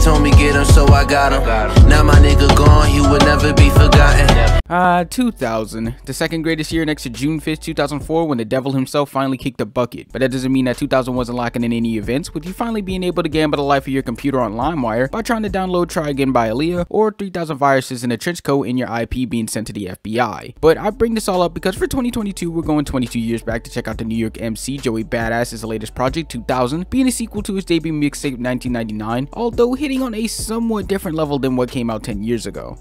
told me get him, so I got him. Now my nigga gone, he would never be forgotten. 2000, the second greatest year next to June 5th, 2004, when the devil himself finally kicked the bucket. But that doesn't mean that 2000 wasn't lacking in any events, with you finally being able to gamble the life of your computer on LimeWire by trying to download Try Again by Aaliyah, or 3000 viruses in a trench coat and your IP being sent to the FBI. But I bring this all up because for 2022, we're going 22 years back to check out the New York MC Joey Badass's latest project, 2000, being a sequel to his debut mixtape 1999, although hitting on a somewhat different level than what came out 10 years ago.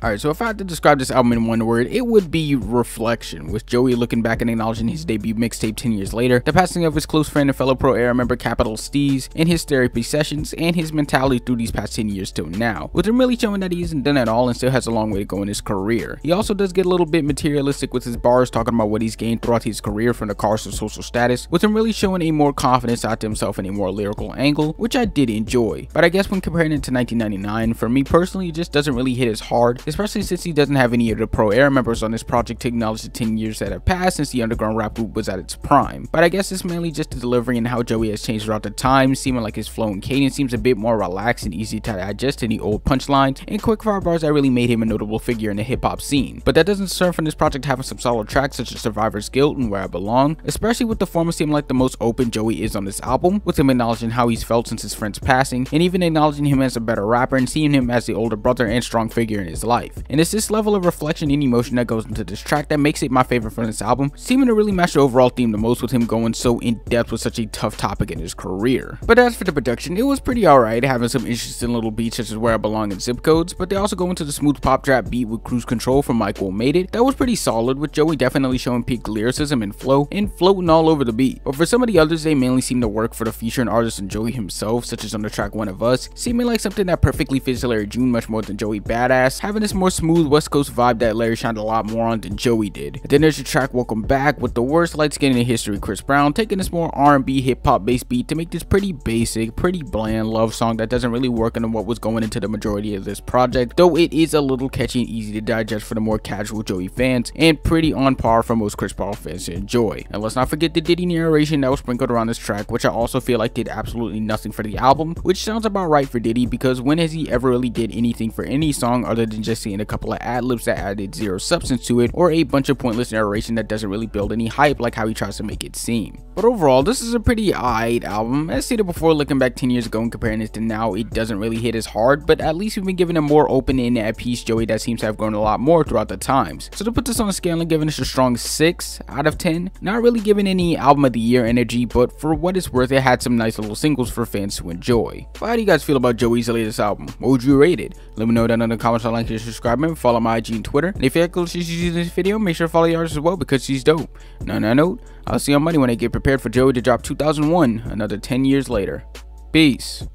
Alright, so if I had to describe this album in one word, it would be reflection, with Joey looking back and acknowledging his debut mixtape 10 years later, the passing of his close friend and fellow pro era member Capital Steez, and his therapy sessions, and his mentality through these past 10 years till now, with him really showing that he isn't done at all and still has a long way to go in his career. He also does get a little bit materialistic with his bars, talking about what he's gained throughout his career from the cars to social status, with him really showing a more confident side to himself in a more lyrical angle, which I did enjoy. But I guess when comparing it to 1999, for me personally, it just doesn't really hit as hard, especially since he doesn't have any of the pro era members on this project to acknowledge the 10 years that have passed since the underground rap group was at its prime. But I guess it's mainly just the delivery and how Joey has changed throughout the time, seeming like his flow and cadence seems a bit more relaxed and easy to digest than the old punchlines and quickfire bars that really made him a notable figure in the hip-hop scene. But that doesn't serve from this project having some solid tracks such as Survivor's Guilt and Where I Belong, especially with the former seeming like the most open Joey is on this album, with him acknowledging how he's felt since his friend's passing, and even acknowledging him as a better rapper and seeing him as the older brother and strong figure in his life. And it's this level of reflection and emotion that goes into this track that makes it my favorite from this album, seeming to really match the overall theme the most, with him going so in depth with such a tough topic in his career. But as for the production, it was pretty alright, having some interesting little beats such as Where I Belong and Zip Codes, but they also go into the smooth pop trap beat with Cruise Control from Michael Made It. That was pretty solid, with Joey definitely showing peak lyricism and flow and floating all over the beat. But for some of the others, they mainly seem to work for the featuring artist and Joey himself, such as on the track One of Us, seeming like something that perfectly fits Larry June much more than Joey Badass, having this more smooth West Coast vibe that Larry shined a lot more on than Joey did. And then there's the track Welcome Back with the worst light skin in history, Chris Brown, taking this more R&B hip-hop based beat to make this pretty basic, pretty bland love song that doesn't really work into what was going into the majority of this project, though it is a little catchy and easy to digest for the more casual Joey fans, and pretty on par for most Chris Brown fans to enjoy. And let's not forget the Diddy narration that was sprinkled around this track, which I also feel like did absolutely nothing for the album, which sounds about right for Diddy, because when has he ever really did anything for any song other than just seeing a couple of ad-libs that added zero substance to it, or a bunch of pointless narration that doesn't really build any hype like how he tries to make it seem. But overall, this is a pretty alright album. As stated before, looking back 10 years ago and comparing it to now, it doesn't really hit as hard, but at least we've been given a more open and at peace Joey that seems to have grown a lot more throughout the times. So to put this on a scale, I'm giving this a strong 6 out of 10. Not really giving any album of the year energy, but for what it's worth, it had some nice little singles for fans to enjoy. But how do you guys feel about Joey's latest album? What would you rate it? Let me know down in the comments. Like and subscribe, and follow my IG and Twitter. And if you like what she's using this video, make sure to follow the artist as well because she's dope. And on that note, I'll see you on Monday when I get prepared for Joey to drop 2001, another 10 years later. Peace.